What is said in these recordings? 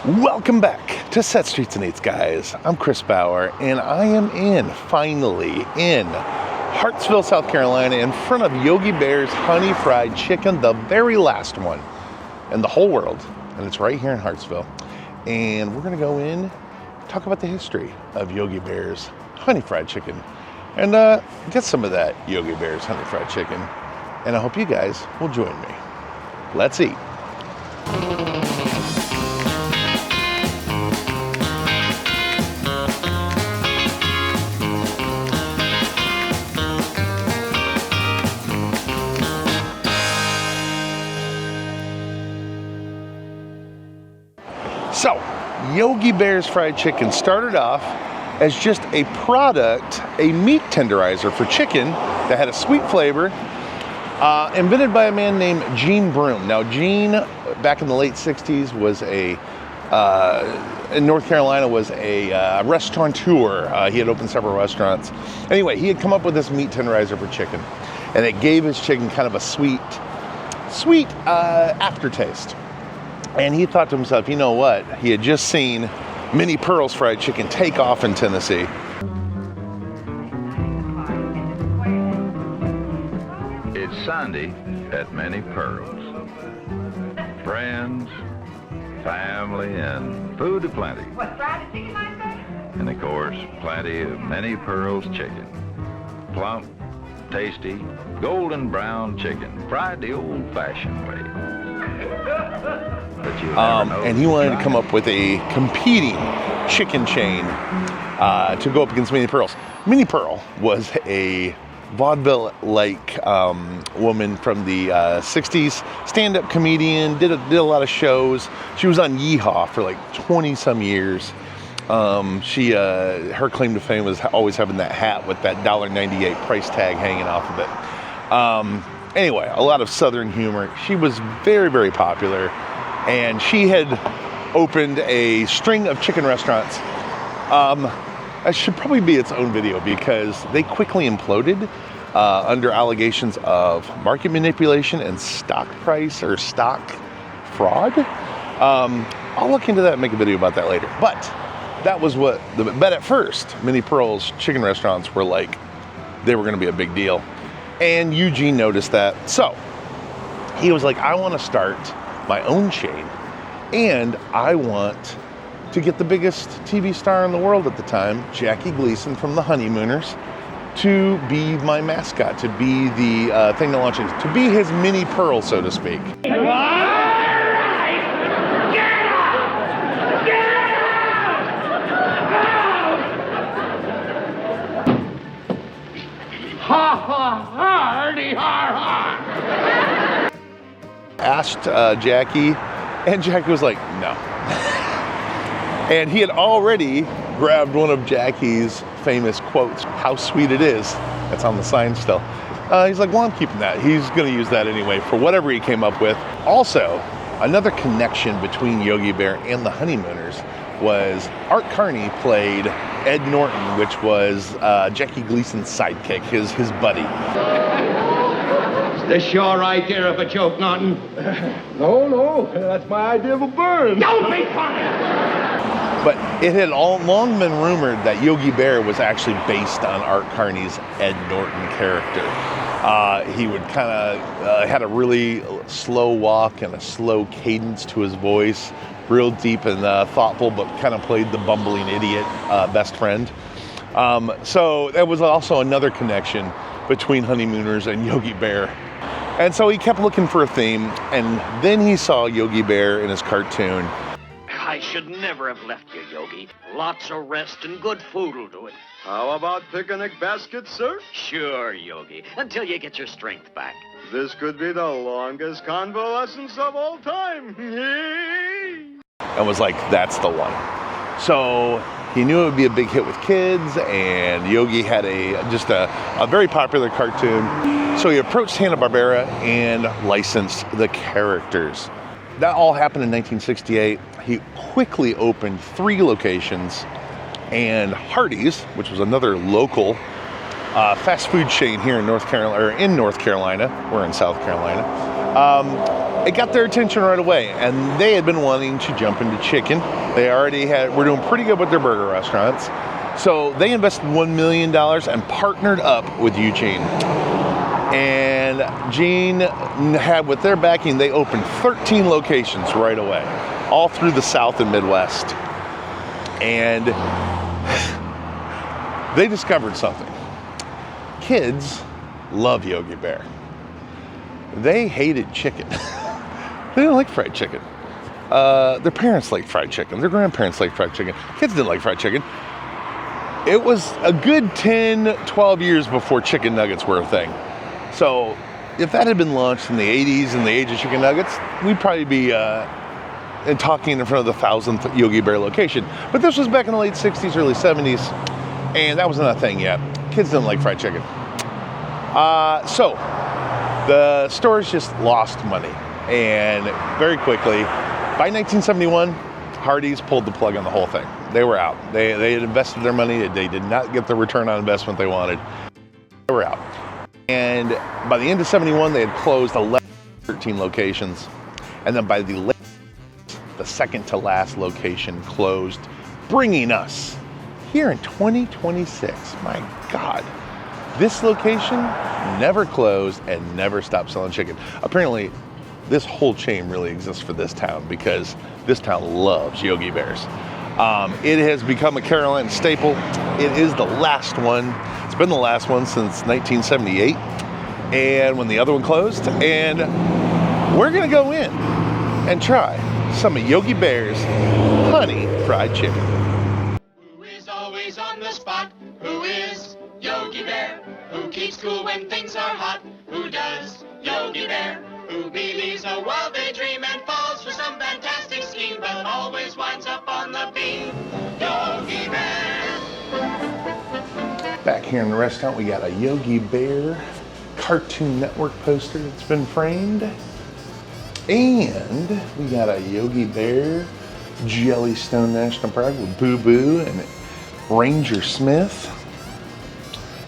Welcome back to Set Streets and Eats, guys. I'm Chris Bauer, and I am finally in Hartsville, South Carolina, in front of Yogi Bear's Honey Fried Chicken, the very last one in the whole world. And it's right here in Hartsville. And we're gonna go in, talk about the history of Yogi Bear's Honey Fried Chicken, and get some of that Yogi Bear's Honey Fried Chicken. And I hope you guys will join me. Let's eat. So, Yogi Bear's Fried Chicken started off as just a product, a meat tenderizer for chicken that had a sweet flavor, invented by a man named Gene Broom. Now, Gene, back in the late 60s, was in North Carolina, was a restaurateur. He had opened several restaurants. Anyway, he had come up with this meat tenderizer for chicken, and it gave his chicken kind of a sweet aftertaste. And he thought to himself, you know what? He had just seen Minnie Pearl's fried chicken take off in Tennessee. It's Sunday at Minnie Pearl's. Friends, family, and food aplenty. What, fried chicken, my say? And of course, plenty of Minnie Pearl's chicken. Plump, tasty, golden brown chicken, fried the old-fashioned way. And he wanted to come up with a competing chicken chain to go up against Minnie Pearl's. Minnie Pearl was a vaudeville-like woman from the 60s, stand-up comedian, did a lot of shows. She was on Yeehaw for like 20-some years. Her claim to fame was always having that hat with that $1.98 price tag hanging off of it. Anyway, a lot of Southern humor. She was very, very popular, and she had opened a string of chicken restaurants. It should probably be its own video because they quickly imploded under allegations of market manipulation and stock price or stock fraud. I'll look into that and make a video about that later. But that was but at first, Minnie Pearl's chicken restaurants were like, they were going to be a big deal. And Eugene noticed that. So he was like, I want to start my own chain, and I want to get the biggest TV star in the world at the time, Jackie Gleason from the Honeymooners, to be my mascot, to be the thing that launches, to be his Minnie Pearl, so to speak. Ha ha hardy har har. Asked Jackie, and Jackie was like, no. And he had already grabbed one of Jackie's famous quotes, "How sweet it is." That's on the sign still. He's like, well, I'm keeping that. He's going to use that anyway for whatever he came up with. Also, another connection between Yogi Bear and the Honeymooners was Art Carney played Ed Norton, which was Jackie Gleason's sidekick, his buddy. Is this your idea of a joke, Norton? No, that's my idea of a burn. Don't be funny! But it had long been rumored that Yogi Bear was actually based on Art Carney's Ed Norton character. He would kind of had a really slow walk and a slow cadence to his voice, real deep and thoughtful, but kind of played the bumbling idiot best friend. So that was also another connection between Honeymooners and Yogi Bear. And so he kept looking for a theme, and then he saw Yogi Bear in his cartoon. I should never have left you, Yogi. Lots of rest and good food will do it. How about picnic baskets, sir? Sure, Yogi, until you get your strength back. This could be the longest convalescence of all time. And was like, that's the one. So he knew it would be a big hit with kids, and Yogi had just a very popular cartoon. So he approached Hanna-Barbera and licensed the characters. That all happened in 1968. He quickly opened 3 locations, and Hardee's, which was another local fast food chain here in North Carolina, or in North Carolina, we're in South Carolina, it got their attention right away, and they had been wanting to jump into chicken. They already were doing pretty good with their burger restaurants. So they invested $1 million and partnered up with Eugene. And Gene had, with their backing, they opened 13 locations right away, all through the South and Midwest. And they discovered something. Kids love Yogi Bear. They hated chicken. They didn't like fried chicken. Their parents liked fried chicken. Their grandparents liked fried chicken. Kids didn't like fried chicken. It was a good 10, 12 years before chicken nuggets were a thing. So if that had been launched in the 80s in the age of chicken nuggets, we'd probably be talking in front of the 1,000th Yogi Bear location. But this was back in the late 60s, early 70s, and that wasn't a thing yet. Kids didn't like fried chicken. So the stores just lost money. And very quickly, by 1971, Hardee's pulled the plug on the whole thing. They were out. They had invested their money. They did not get the return on investment they wanted. They were out. And by the end of 71, they had closed 13 locations. And then by the second to last location closed, bringing us here in 2026. My God. This location never closed and never stopped selling chicken. Apparently, this whole chain really exists for this town because this town loves Yogi Bears. It has become a Carolina staple. It is the last one. It's been the last one since 1978, and when the other one closed. And we're gonna go in and try some of Yogi Bear's honey fried chicken. Who is always on the spot? Who is Yogi Bear? Who keeps cool when things are hot? Who does Yogi Bear? Who believes a wild daydream and falls for some fantastic scheme, but always winds up on the beam? Yogi Bear. Back here in the restaurant, we got a Yogi Bear Cartoon Network poster that's been framed. And we got a Yogi Bear Jellystone National Park with Boo Boo and Ranger Smith.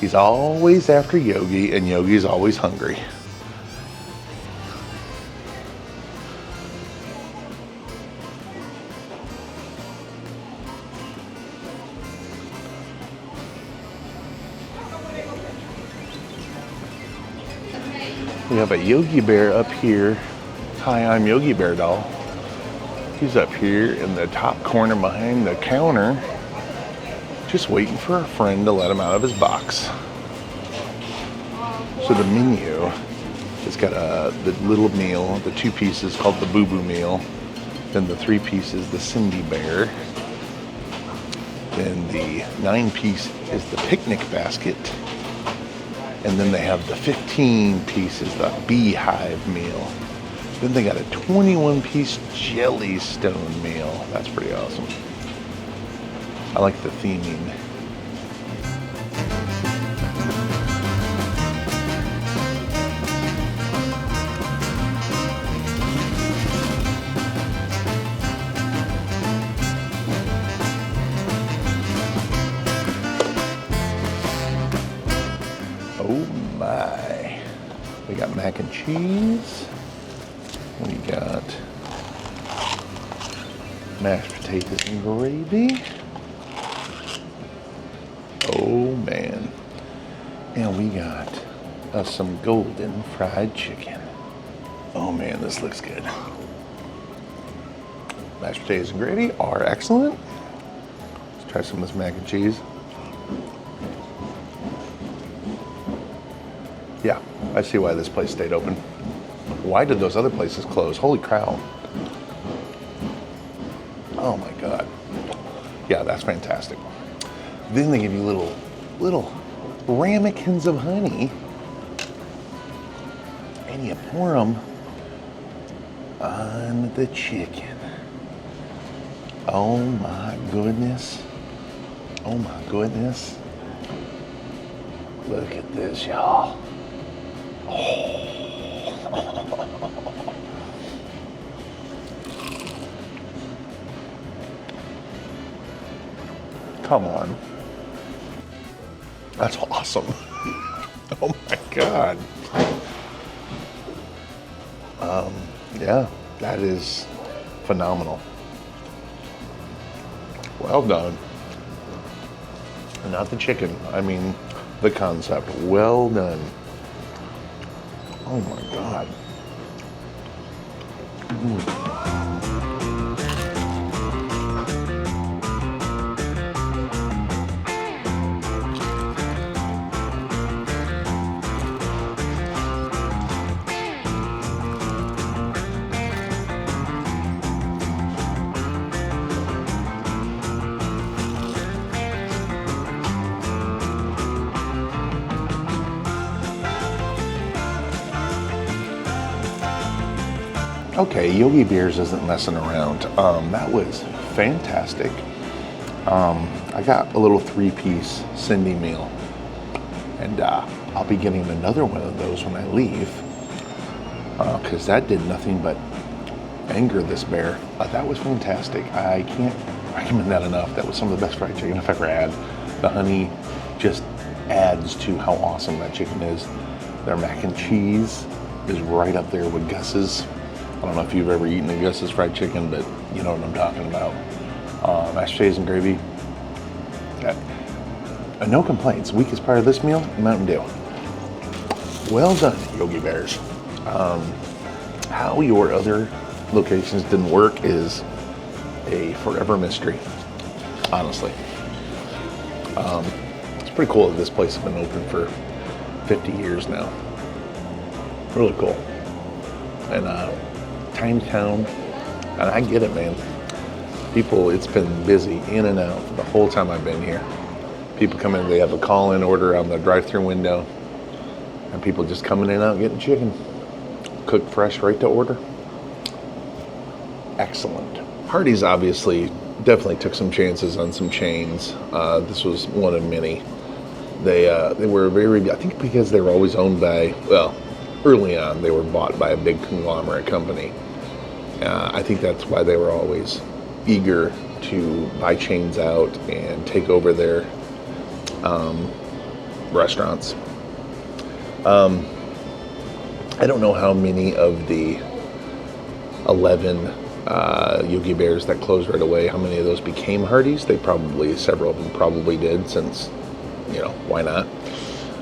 He's always after Yogi, and Yogi's always hungry. We have a Yogi Bear up here. Hi, I'm Yogi Bear doll. He's up here in the top corner behind the counter, just waiting for a friend to let him out of his box. So the menu has got the little meal, the 2 pieces called the Boo Boo meal, then the 3 pieces, the Cindy Bear, then the 9-piece is the picnic basket, and then they have the 15 pieces, the Beehive meal. Then they got a 21-piece Jellystone meal. That's pretty awesome. I like the theming. Oh my. We got mac and cheese. We got mashed potatoes and gravy. Oh man. And we got some golden fried chicken. Oh man, this looks good. Mashed potatoes and gravy are excellent. Let's try some of this mac and cheese. Yeah, I see why this place stayed open. Why did those other places close? Holy cow. Oh my God. Yeah, that's fantastic. Then they give you little ramekins of honey, and you pour them on the chicken. Oh my goodness. Oh my goodness. Look at this, y'all. Oh. Come on. That's awesome. Oh my God. Yeah, that is phenomenal. Well done. Not the chicken, I mean the concept. Well done. Oh my God. Okay, Yogi Bears isn't messing around. That was fantastic. I got a little 3-piece Cindy meal, and I'll be getting another one of those when I leave, because that did nothing but anger this bear. That was fantastic. I can't recommend that enough. That was some of the best fried chicken I've ever had. The honey just adds to how awesome that chicken is. Their mac and cheese is right up there with Gus's. I don't know if you've ever eaten a Gus's fried chicken, but you know what I'm talking about. Mashed potatoes and gravy. No complaints. Weakest part of this meal, Mountain Dew. Well done, Yogi Bears. How your other locations didn't work is a forever mystery, honestly. It's pretty cool that this place has been open for 50 years now. Really cool. And tiny town, and I get it, man. People, it's been busy in and out the whole time I've been here. People come in, they have a call-in order on the drive-through window, and people just coming in and out getting chicken. Cooked fresh, right to order. Excellent. Hardee's obviously definitely took some chances on some chains. This was one of many. They were very, I think because they were always owned by, well, early on they were bought by a big conglomerate company. I think that's why they were always eager to buy chains out and take over their restaurants. I don't know how many of the 11 Yogi Bears that closed right away, how many of those became Hardee's. Several of them probably did, since, you know, why not?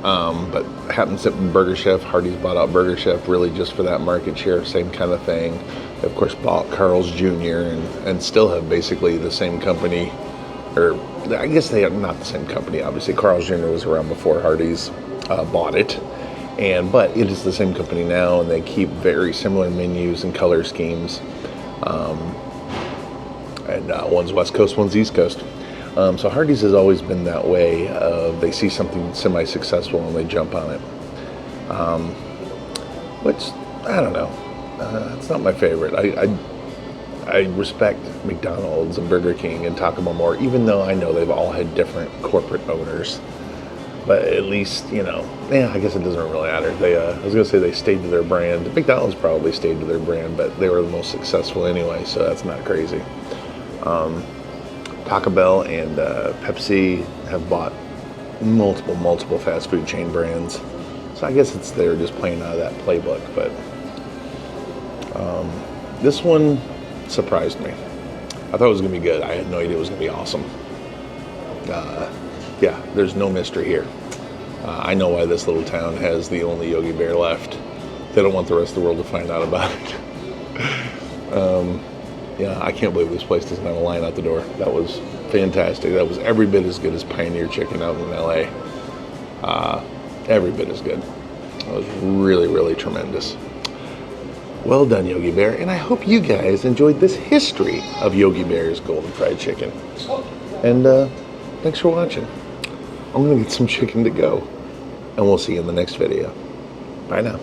But happens that Burger Chef, Hardee's bought out Burger Chef really just for that market share, same kind of thing. They, of course, bought Carl's Jr. and still have basically the same company, or I guess they are not the same company, obviously. Carl's Jr. was around before Hardee's bought it, but it is the same company now, and they keep very similar menus and color schemes. One's West Coast, one's East Coast. So Hardee's has always been that way. They see something semi-successful and they jump on it. Which, I don't know. It's not my favorite. I respect McDonald's and Burger King and Taco Bell more, even though I know they've all had different corporate owners. But at least, you know, I guess it doesn't really matter. I was going to say they stayed to their brand. McDonald's probably stayed to their brand, but they were the most successful anyway, so that's not crazy. Taco Bell and Pepsi have bought multiple fast food chain brands. So I guess they're just playing out of that playbook. But this one surprised me. I thought it was going to be good. I had no idea it was going to be awesome. Yeah, there's no mystery here. I know why this little town has the only Yogi Bear left. They don't want the rest of the world to find out about it. Yeah, I can't believe this place doesn't have a line out the door. That was fantastic. That was every bit as good as Pioneer Chicken out in LA. Every bit as good. It was really, really tremendous. Well done, Yogi Bear, and I hope you guys enjoyed this history of Yogi Bear's Golden Fried Chicken. And thanks for watching. I'm gonna get some chicken to go, and we'll see you in the next video. Bye now.